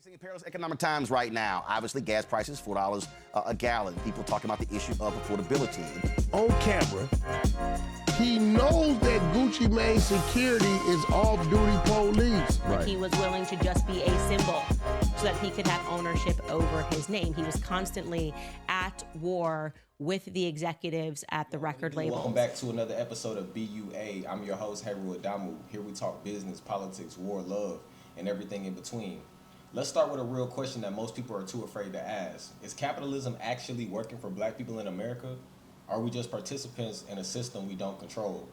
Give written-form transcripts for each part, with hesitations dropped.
Facing perilous economic times right now. Obviously, gas prices, $4 a gallon. People talking about the issue of affordability. On camera, he knows that Gucci Mane security is off-duty police. Right. He was willing to just be a symbol so that he could have ownership over his name. He was constantly at war with the executives at the record label. Welcome back to another episode of BUA. I'm your host, Haru Adamu. Here we talk business, politics, war, love, and everything in between. Let's start with a real question that most people are too afraid to ask. Is capitalism actually working for black people in America? Are we just participants in a system we don't control?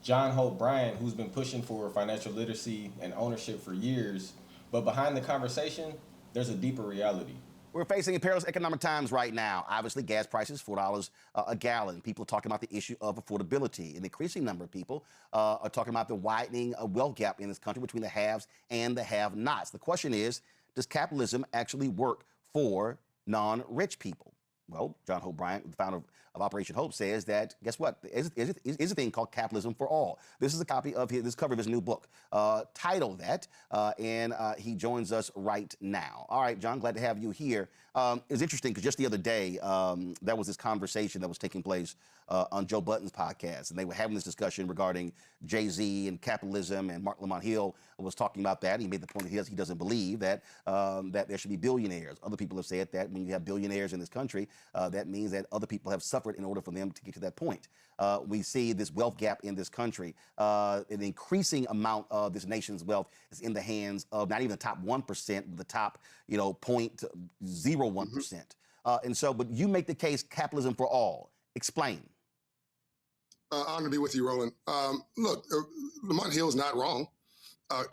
John Hope Bryant, who's been pushing for financial literacy and ownership for years, but behind the conversation, there's a deeper reality. We're facing perilous economic times right now. Obviously, gas prices, $4 a gallon. People talking about the issue of affordability. An increasing number of people are talking about the widening wealth gap in this country between the haves and the have-nots. The question is, does capitalism actually work for non-rich people? Well, John Hope Bryant, the founder of Operation Hope, says that, guess what? There's a thing called capitalism for all. This is a copy of this cover of his new book, titled that, and he joins us right now. All right, John, glad to have you here. It's interesting because just the other day, there was this conversation that was taking place on Joe Budden's podcast, and they were having this discussion regarding Jay-Z and capitalism, and Mark Lamont Hill was talking about that. He made the point that he doesn't believe that that there should be billionaires. Other people have said that when you have billionaires in this country, that means that other people have suffered in order for them to get to that point. We see this wealth gap in this country. An increasing amount of this nation's wealth is in the hands of not even the top 1%, but the top, 0.01%. And so, but you make the case capitalism for all. Explain. Honored to be with you, Roland. Look, Lamont Hill is not wrong.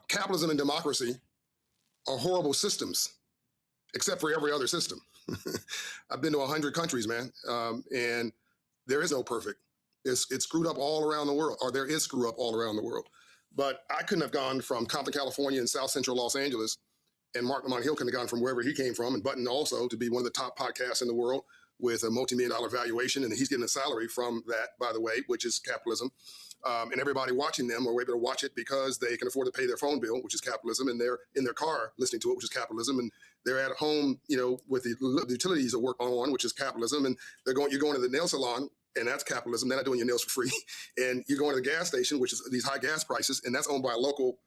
Capitalism and democracy are horrible systems, except for every other system. I've been to 100 countries, man, and there is no perfect. It's screwed up all around the world, or there is screw up all around the world. But I couldn't have gone from Compton, California, and South Central Los Angeles, and Mark Lamont Hill couldn't have gone from wherever he came from, and Button also, to be one of the top podcasts in the world with a multi-million-dollar valuation, and he's getting a salary from that, by the way, which is capitalism. And everybody watching them are able to watch it because they can afford to pay their phone bill, which is capitalism, and they're in their car listening to it, which is capitalism, and they're at home, with the utilities that work on, which is capitalism, and you're going to the nail salon, and that's capitalism. They're not doing your nails for free. And you're going to the gas station, which is these high gas prices, and that's owned by a local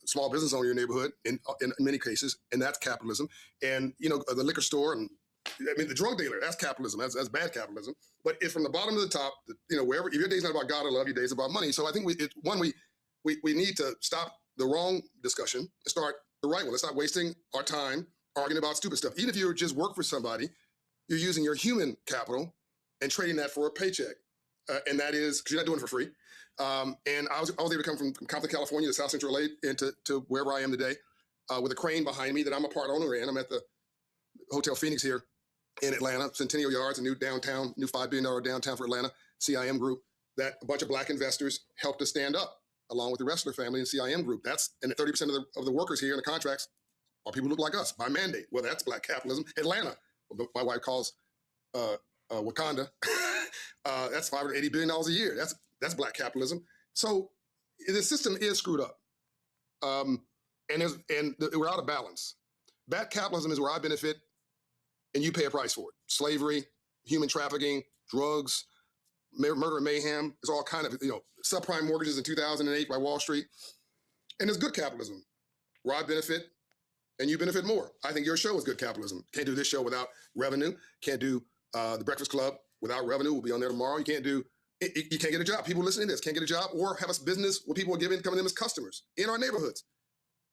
small business owner in your neighborhood in many cases, and that's capitalism. And, the liquor store and the drug dealer, that's capitalism. That's bad capitalism. But it's from the bottom to the top, wherever, if your day's not about God or love, your day's about money. So I think we need to stop the wrong discussion and start the right one. Let's not wasting our time arguing about stupid stuff. Even if you just work for somebody, you're using your human capital and trading that for a paycheck. And that is, because you're not doing it for free. And I was able to come from Compton, California to South Central LA and to wherever I am today with a crane behind me that I'm a part owner in. I'm at the Hotel Phoenix here in Atlanta, Centennial Yards, a new $5 billion downtown for Atlanta, CIM group, that a bunch of black investors helped us stand up, along with the rest of their family and CIM group. And 30% of the workers here in the contracts are people who look like us by mandate. Well, that's black capitalism. Atlanta, my wife calls Wakanda, that's $580 billion a year. That's black capitalism. So the system is screwed up. And we're out of balance. Bad capitalism is where I benefit and you pay a price for it. Slavery, human trafficking, drugs, murder and mayhem. There's all kind of, subprime mortgages in 2008 by Wall Street. And there's good capitalism, where I benefit and you benefit more. I think your show is good capitalism. Can't do this show without revenue. Can't do The Breakfast Club without revenue. We'll be on there tomorrow. You can't get a job. People listening to this can't get a job or have a business where people are coming in as customers in our neighborhoods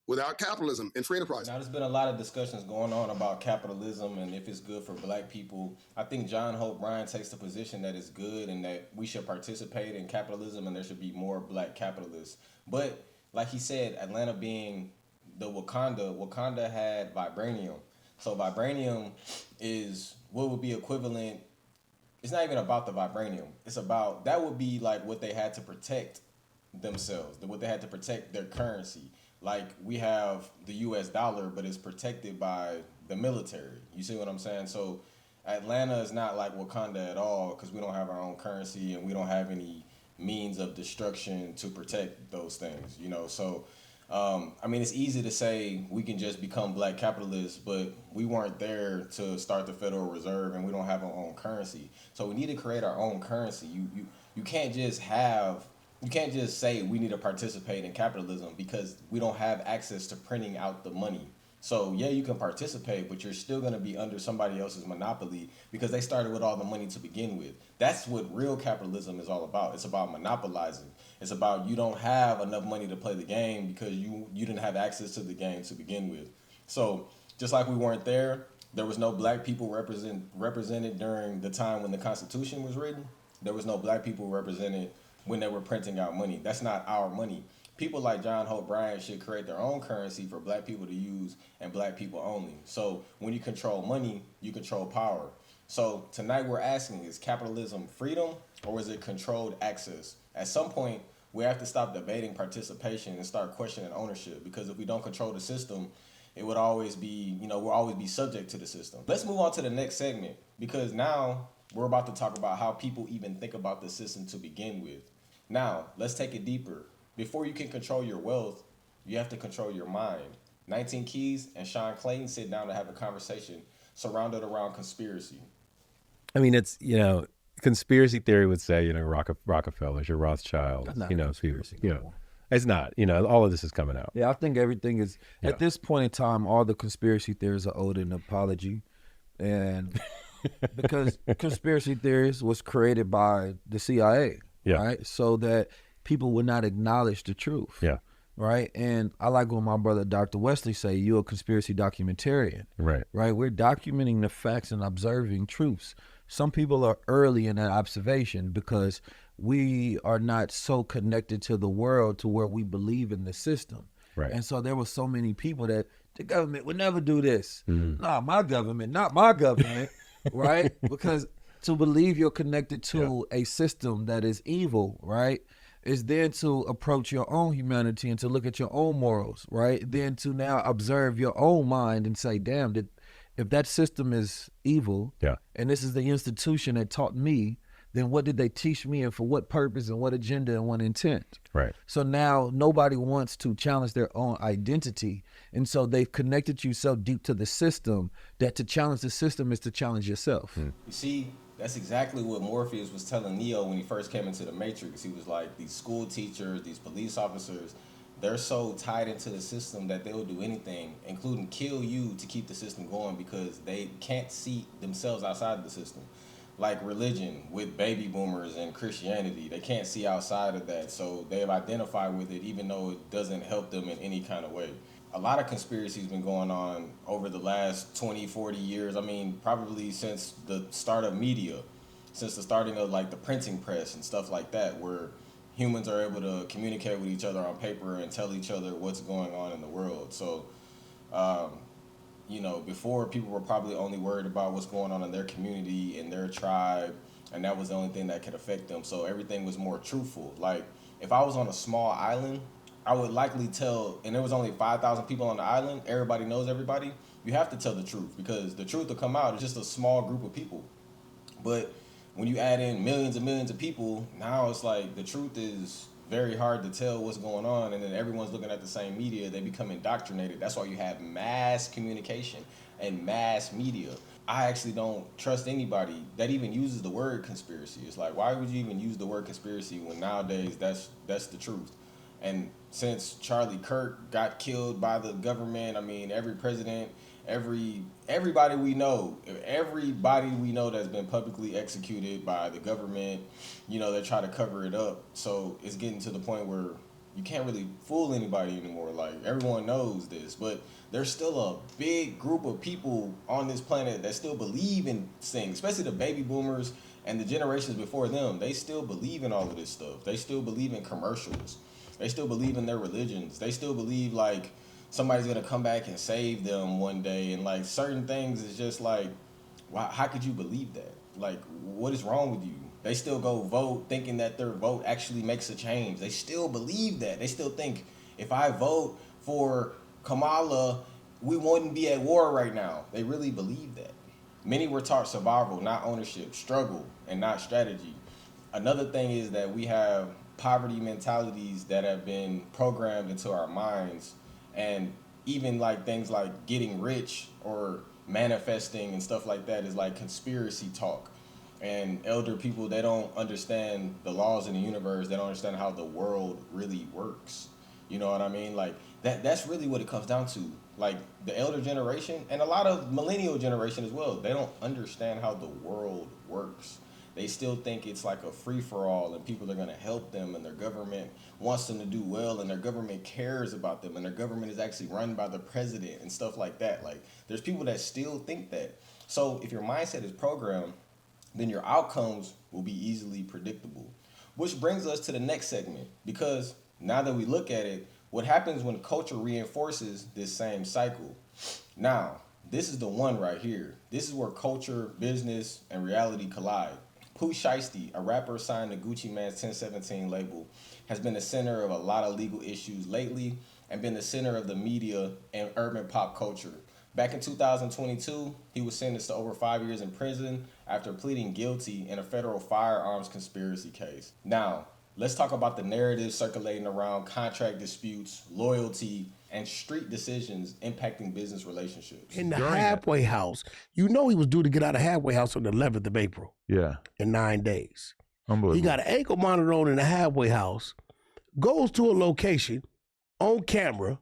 without capitalism and free enterprise. Now, there's been a lot of discussions going on about capitalism and if it's good for black people. I think John Hope Bryant takes the position that it's good and that we should participate in capitalism and there should be more black capitalists. But like he said, Atlanta being the Wakanda had vibranium. So vibranium is what would be equivalent. It's not even about the vibranium. It's about, that would be like what they had to protect themselves, what they had to protect their currency. Like we have the US dollar, but it's protected by the military. You see what I'm saying? So Atlanta is not like Wakanda at all because we don't have our own currency and we don't have any means of destruction to protect those things, So I mean, it's easy to say we can just become black capitalists, but we weren't there to start the Federal Reserve, and we don't have our own currency. So we need to create our own currency. You can't just say we need to participate in capitalism because we don't have access to printing out the money. So yeah, you can participate, but you're still going to be under somebody else's monopoly because they started with all the money to begin with. That's what real capitalism is all about. It's about monopolizing. It's about you don't have enough money to play the game because you didn't have access to the game to begin with. So just like we weren't there was no black people represented during the time when the Constitution was written. There was no black people represented when they were printing out money. That's not our money. People like John Hope Bryant should create their own currency for black people to use and black people only. So when you control money, you control power. So tonight we're asking, is capitalism freedom or is it controlled access? At some point, we have to stop debating participation and start questioning ownership, because if we don't control the system, it would always be, we'll always be subject to the system. Let's move on to the next segment, because now we're about to talk about how people even think about the system to begin with. Now, let's take it deeper. Before you can control your wealth, you have to control your mind. 19 Keys and Sean Clayton sit down to have a conversation surrounded around conspiracy. I mean, it's, conspiracy theory would say, Rockefellers, your Rothschilds, it's not, all of this is coming out. Yeah, I think everything is, at this point in time, all the conspiracy theories are owed an apology. And because conspiracy theories was created by the CIA, right? So that people would not acknowledge the truth. Yeah. Right. And I like what my brother Dr. Wesley say, you're a conspiracy documentarian. Right. Right. We're documenting the facts and observing truths. Some people are early in that observation because we are not so connected to the world to where we believe in the system. Right. And so there were so many people that the government would never do this. Mm-hmm. Nah, my government, not my government. Right. Because to believe you're connected to a system that is evil, right, is then to approach your own humanity and to look at your own morals, right? Then to now observe your own mind and say, damn, if that system is evil, and this is the institution that taught me, then what did they teach me and for what purpose and what agenda and what intent? Right. So now nobody wants to challenge their own identity. And so they've connected you so deep to the system that to challenge the system is to challenge yourself. You see, that's exactly what Morpheus was telling Neo when he first came into the Matrix. He was like, these school teachers, these police officers, they're so tied into the system that they'll do anything, including kill you, to keep the system going because they can't see themselves outside of the system. Like religion with baby boomers and Christianity, they can't see outside of that. So they've identified with it even though it doesn't help them in any kind of way. A lot of conspiracies been going on over the last 20, 40 years. I mean, probably since the start of media, since the starting of like the printing press and stuff like that, where humans are able to communicate with each other on paper and tell each other what's going on in the world. So, before people were probably only worried about what's going on in their community, in their tribe, and that was the only thing that could affect them. So everything was more truthful. Like if I was on a small island, I would likely tell, and there was only 5,000 people on the island, everybody knows everybody, you have to tell the truth because the truth will come out. It's just a small group of people. But when you add in millions and millions of people, now it's like the truth is very hard to tell what's going on, and then everyone's looking at the same media. They become indoctrinated. That's why you have mass communication and mass media. I actually don't trust anybody that even uses the word conspiracy. It's like, why would you even use the word conspiracy when nowadays that's the truth? And since Charlie Kirk got killed by the government, I mean, every president, everybody we know that's been publicly executed by the government, they try to cover it up. So it's getting to the point where you can't really fool anybody anymore. Like everyone knows this, but there's still a big group of people on this planet that still believe in things, especially the baby boomers and the generations before them. They still believe in all of this stuff. They still believe in commercials. They still believe in their religions. They still believe like somebody's gonna come back and save them one day, and like certain things is just like, wow, how could you believe that? Like, what is wrong with you? They still go vote thinking that their vote actually makes a change. They still believe that. They still think if I vote for Kamala, we wouldn't be at war right now. They really believe that. Many were taught survival, not ownership, struggle, and not strategy. Another thing is that we have poverty mentalities that have been programmed into our minds, and even like things like getting rich or manifesting and stuff like that is like conspiracy talk. And elder people, they don't understand the laws in the universe. They don't understand how the world really works. You know what I mean? Like that's really what it comes down to. Like the elder generation and a lot of millennial generation as well, they don't understand how the world works. They still think it's like a free-for-all and people are going to help them and their government wants them to do well and their government cares about them and their government is actually run by the president and stuff like that. Like there's people that still think that. So if your mindset is programmed, then your outcomes will be easily predictable. Which brings us to the next segment, because now that we look at it, what happens when culture reinforces this same cycle? Now, this is the one right here. This is where culture, business, and reality collide. Pooh Shiesty, a rapper signed to Gucci Mane's 1017 label, has been the center of a lot of legal issues lately and been the center of the media and urban pop culture. Back in 2022, he was sentenced to over 5 years in prison after pleading guilty in a federal firearms conspiracy case. Now, let's talk about the narrative circulating around contract disputes, loyalty, and street decisions impacting business relationships. In the halfway house, you know he was due to get out of halfway house on the 11th of April. Yeah. In 9 days. Unbelievable. He got an ankle monitor on in the halfway house, goes to a location on camera.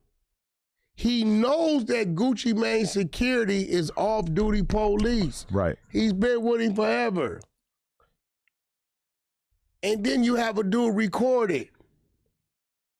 He knows that Gucci Mane security is off-duty police. Right. He's been with him forever. And then you have a dude record it.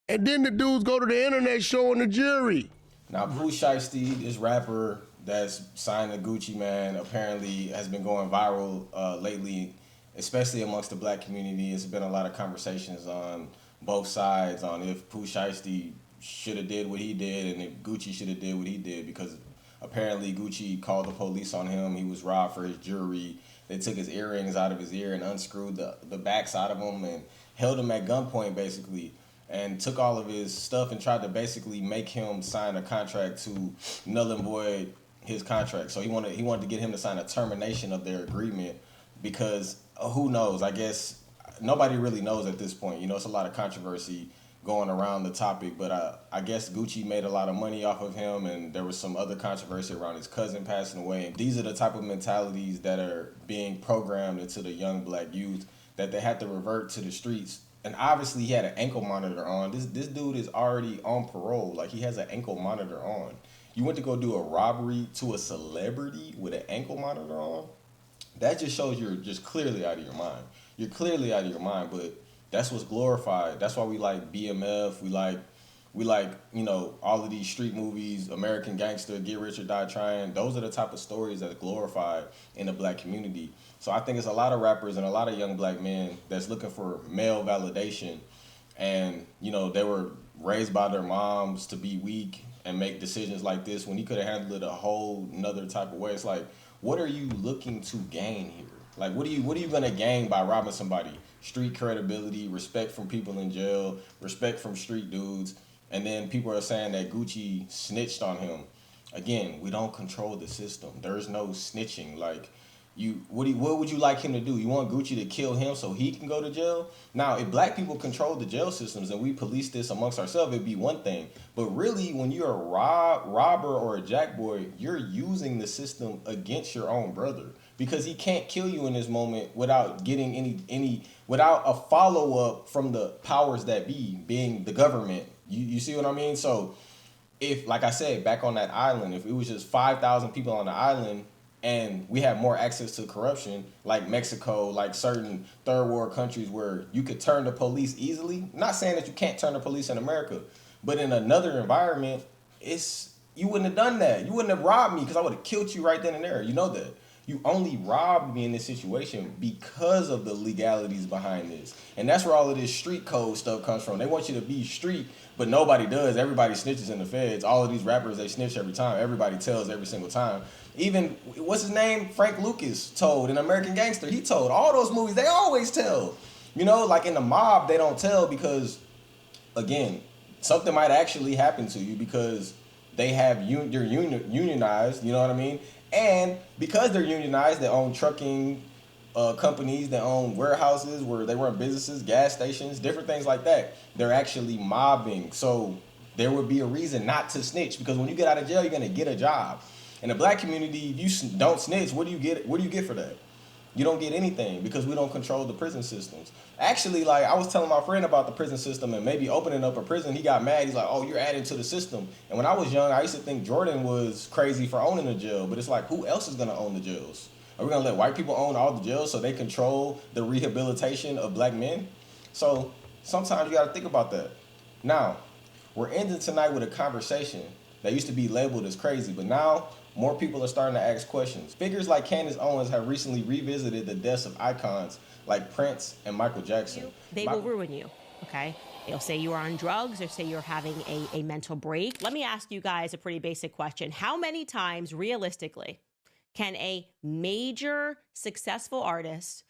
And then the dudes go to the internet showing the jury. Now, Pooh Shiesty, this rapper that's signed to Gucci Mane, apparently has been going viral lately, especially amongst the black community. It's been a lot of conversations on both sides on if Pooh Shiesty should have did what he did and if Gucci should have did what he did, because apparently Gucci called the police on him. He was robbed for his jewelry. They took his earrings out of his ear and unscrewed the backside of him and held him at gunpoint basically, and took all of his stuff and tried to basically make him sign a contract to null and void his contract. So he wanted to get him to sign a termination of their agreement, because who knows? I guess nobody really knows at this point. You know, it's a lot of controversy going around the topic, but I guess Gucci made a lot of money off of him, and there was some other controversy around his cousin passing away. And these are the type of mentalities that are being programmed into the young black youth, that they had to revert to the streets. And obviously he had an ankle monitor on. This dude is already on parole. Like, he has an ankle monitor on. You went to go do a robbery to a celebrity with an ankle monitor on? That just shows you're just clearly out of your mind. You're clearly out of your mind, but that's what's glorified. That's why we like BMF. We like, you know, all of these street movies, American Gangster, Get Rich or Die Trying. Those are the type of stories that's glorified in the black community. So I think it's a lot of rappers and a lot of young black men that's looking for male validation. And, you know, they were raised by their moms to be weak and make decisions like this when he could have handled it a whole nother type of way. It's like, what are you looking to gain here? Like, what are you gonna gain by robbing somebody? Street credibility, respect from people in jail, respect from street dudes, and then people are saying that Gucci snitched on him. Again, we don't control the system. There's no snitching. Like, what would you like him to do? You want Gucci to kill him so he can go to jail? Now, if black people control the jail systems and we police this amongst ourselves, it'd be one thing. But really, when you're a robber or a jackboy, you're using the system against your own brother, because he can't kill you in this moment without getting any without a follow-up from the powers that be, being the government. You see what I mean? So if, like I said, back on that island, if it was just 5,000 people on the island and we have more access to corruption, like Mexico, like certain third world countries where you could turn the police easily, not saying that you can't turn the police in America, but in another environment, you wouldn't have done that. You wouldn't have robbed me because I would have killed you right then and there. You know that. You only robbed me in this situation because of the legalities behind this. And that's where all of this street code stuff comes from. They want you to be street, but nobody does. Everybody snitches in the feds. All of these rappers, they snitch every time. Everybody tells every single time. Even, what's his name? Frank Lucas told in American Gangster. He told. All those movies, they always tell. You know, like in the mob, they don't tell because, again, something might actually happen to you because they have they're unionized, you know what I mean? And because they're unionized, they own trucking companies that own warehouses where they run businesses, gas stations, different things like that. They're actually mobbing. So there would be a reason not to snitch, because when you get out of jail, you're gonna get a job. In the black community, if you don't snitch, what do you get? What do you get for that? You don't get anything, because we don't control the prison systems. Actually, like, I was telling my friend about the prison system and maybe opening up a prison. He got mad. He's like, oh, you're adding to the system. And when I was young, I used to think Jordan was crazy for owning a jail. But it's like, who else is going to own the jails? Are we going to let white people own all the jails so they control the rehabilitation of black men? So sometimes you got to think about that. Now, we're ending tonight with a conversation that used to be labeled as crazy, but now more people are starting to ask questions. Figures like Candace Owens have recently revisited the deaths of icons like Prince and Michael Jackson. They will ruin you, okay? They'll say you are on drugs or say you're having a mental break. Let me ask you guys a pretty basic question. How many times, realistically, can a major successful artist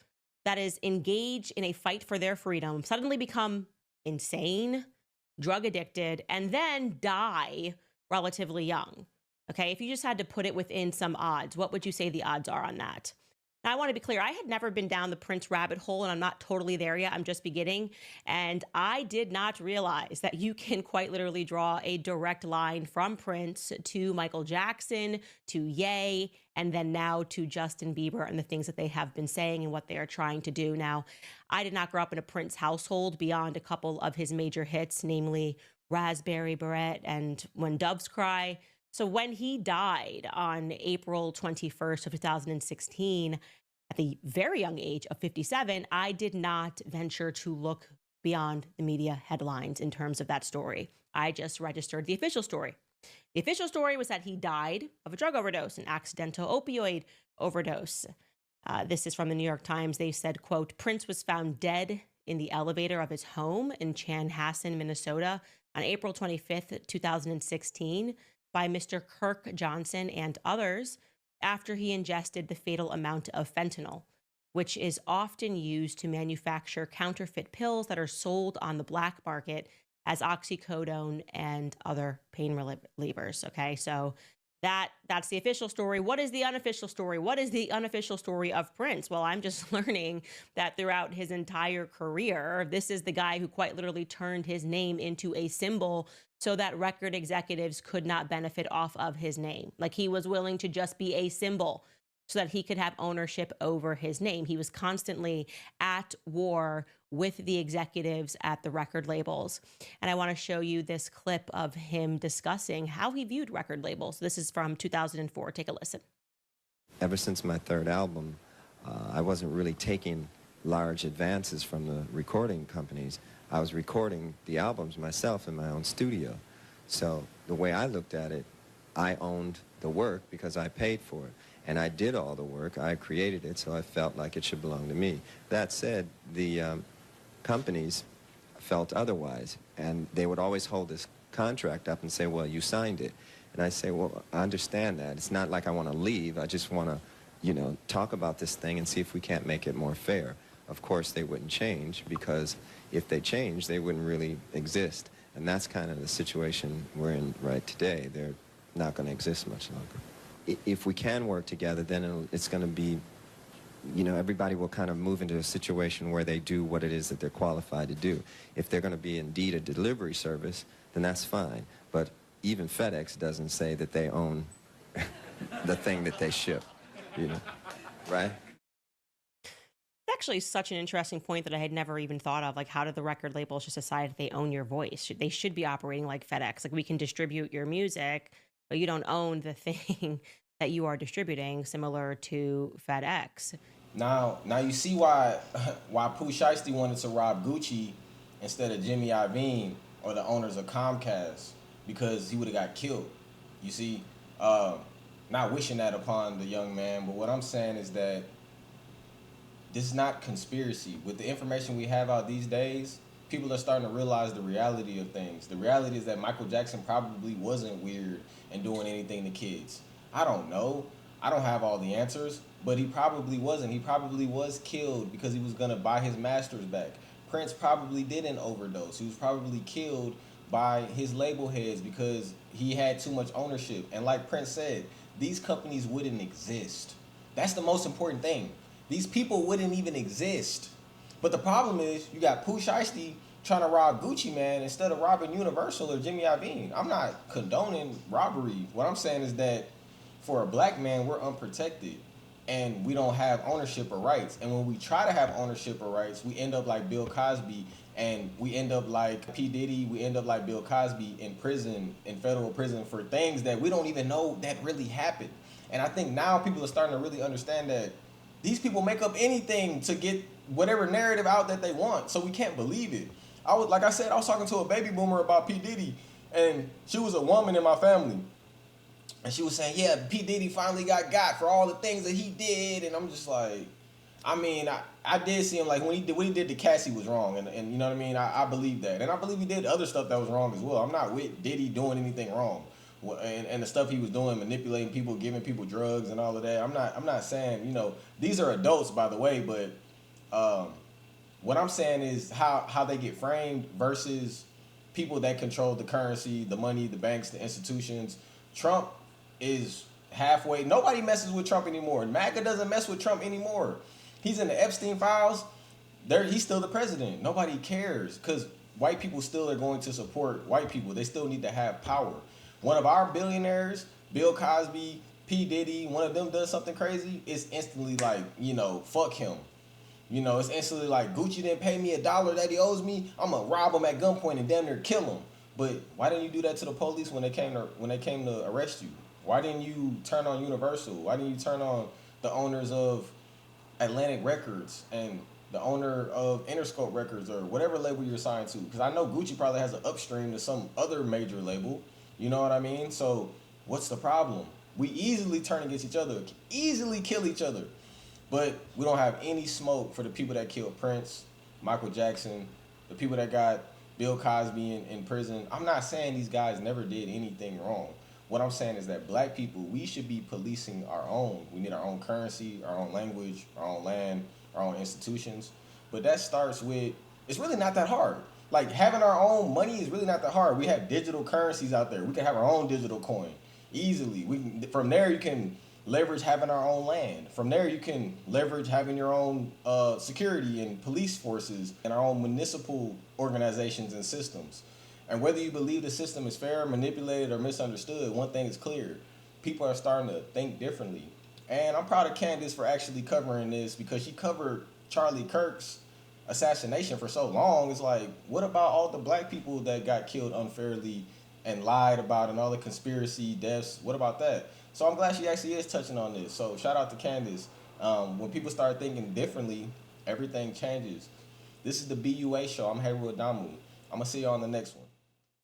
that is engaged in a fight for their freedom suddenly become insane, drug addicted, and then die relatively young? Okay, if you just had to put it within some odds, what would you say the odds are on that? Now, I want to be clear, I had never been down the Prince rabbit hole, and I'm not totally there yet. I'm just beginning. And I did not realize that you can quite literally draw a direct line from Prince to Michael Jackson, to Ye, and then now to Justin Bieber and the things that they have been saying and what they are trying to do. Now, I did not grow up in a Prince household beyond a couple of his major hits, namely Raspberry Beret and When Doves Cry. So when he died on April 21st of 2016, at the very young age of 57, I did not venture to look beyond the media headlines in terms of that story. I just registered the official story. The official story was that he died of a drug overdose, an accidental opioid overdose. This is from the New York Times. They said, quote, Prince was found dead in the elevator of his home in Chanhassen, Minnesota on April 25th, 2016. By Mr. Kirk Johnson and others after he ingested the fatal amount of fentanyl, which is often used to manufacture counterfeit pills that are sold on the black market as oxycodone and other pain relievers. Okay, so that's the official story. What is the unofficial story? What is the unofficial story of Prince? Well, I'm just learning that throughout his entire career, this is the guy who quite literally turned his name into a symbol so that record executives could not benefit off of his name. Like, he was willing to just be a symbol so that he could have ownership over his name. He was constantly at war with the executives at the record labels. And I want to show you this clip of him discussing how he viewed record labels. This is from 2004. Take a listen. Ever since my third album, I wasn't really taking large advances from the recording companies. I was recording the albums myself in my own studio. So the way I looked at it, I owned the work because I paid for it. And I did all the work. I created it, so I felt like it should belong to me. That said, the companies felt otherwise, and they would always hold this contract up and say, well, you signed it. And I say, well, I understand that. It's not like I want to leave. I just want to, you know, talk about this thing and see if we can't make it more fair. Of course, they wouldn't change, because if they changed, they wouldn't really exist. And that's kind of the situation we're in right today. They're not going to exist much longer. If we can work together, then it's going to be, you know, everybody will kind of move into a situation where they do what it is that they're qualified to do. If they're going to be indeed a delivery service, then that's fine. But even FedEx doesn't say that they own the thing that they ship, you know, right? It's actually such an interesting point that I had never even thought of. Like, how did the record labels just decide that they own your voice? They should be operating like FedEx. Like, we can distribute your music, but you don't own the thing that you are distributing, similar to FedEx. Now you see why Pooh Shiesty wanted to rob Gucci instead of Jimmy Iovine or the owners of Comcast, because he would have got killed. You see, not wishing that upon the young man, but what I'm saying is that this is not conspiracy. With the information we have out these days, people are starting to realize the reality of things. The reality is that Michael Jackson probably wasn't weird and doing anything to kids. I don't know. I don't have all the answers, but he probably wasn't. He probably was killed because he was going to buy his masters back. Prince probably didn't overdose. He was probably killed by his label heads because he had too much ownership. And like Prince said, these companies wouldn't exist. That's the most important thing. these people wouldn't even exist. But the problem is, you got Pooh Shiesty trying to rob Gucci Man instead of robbing Universal or Jimmy Iovine. I'm not condoning robbery. What I'm saying is that for a black man, we're unprotected and we don't have ownership or rights. And when we try to have ownership or rights, we end up like Bill Cosby, and we end up like P. Diddy, we end up like Bill Cosby in prison, in federal prison for things that we don't even know that really happened. And I think now people are starting to really understand that these people make up anything to get whatever narrative out that they want, so we can't believe it. I was talking to a baby boomer about P. Diddy, and she was a woman in my family. And she was saying, yeah, P. Diddy finally got for all the things that he did. And I'm just like, I mean, I did see him, like, what he did to Cassie was wrong. And you know what I mean? I believe that. And I believe he did other stuff that was wrong as well. I'm not with Diddy doing anything wrong. And the stuff he was doing, manipulating people, giving people drugs and all of that. I'm not saying, you know, these are adults, by the way, but what I'm saying is how they get framed versus people that control the currency, the money, the banks, the institutions. Trump is halfway. Nobody messes with Trump anymore. MAGA doesn't mess with Trump anymore. He's in the Epstein files. He's still the president. Nobody cares because white people still are going to support white people. They still need to have power. One of our billionaires, Bill Cosby, P. Diddy, one of them does something crazy, it's instantly like, you know, fuck him. You know, it's instantly like, Gucci didn't pay me $1 that he owes me. I'm gonna rob him at gunpoint and damn near kill him. But why didn't you do that to the police when they came to arrest you? Why didn't you turn on Universal? Why didn't you turn on the owners of Atlantic Records and the owner of Interscope Records or whatever label you're signed to? Because I know Gucci probably has an upstream to some other major label. You know what I mean? So what's the problem? We easily turn against each other, easily kill each other. But we don't have any smoke for the people that killed Prince, Michael Jackson, the people that got Bill Cosby in prison. I'm not saying these guys never did anything wrong. What I'm saying is that black people, we should be policing our own. We need our own currency, our own language, our own land, our own institutions. But that starts with, it's really not that hard. Like, having our own money is really not that hard. We have digital currencies out there. We can have our own digital coin easily. From there, you can leverage having our own land. From there, you can leverage having your own security and police forces and our own municipal organizations and systems. And whether you believe the system is fair, manipulated, or misunderstood, one thing is clear. People are starting to think differently. And I'm proud of Candace for actually covering this because she covered Charlie Kirk's assassination for so long. It's like, what about all the black people that got killed unfairly and lied about and all the conspiracy deaths? What about that? So I'm glad she actually is touching on this. So shout out to Candace. When people start thinking differently, everything changes. This is the BUA Show. I'm Harold Adamu. I'm going to see you on the next one.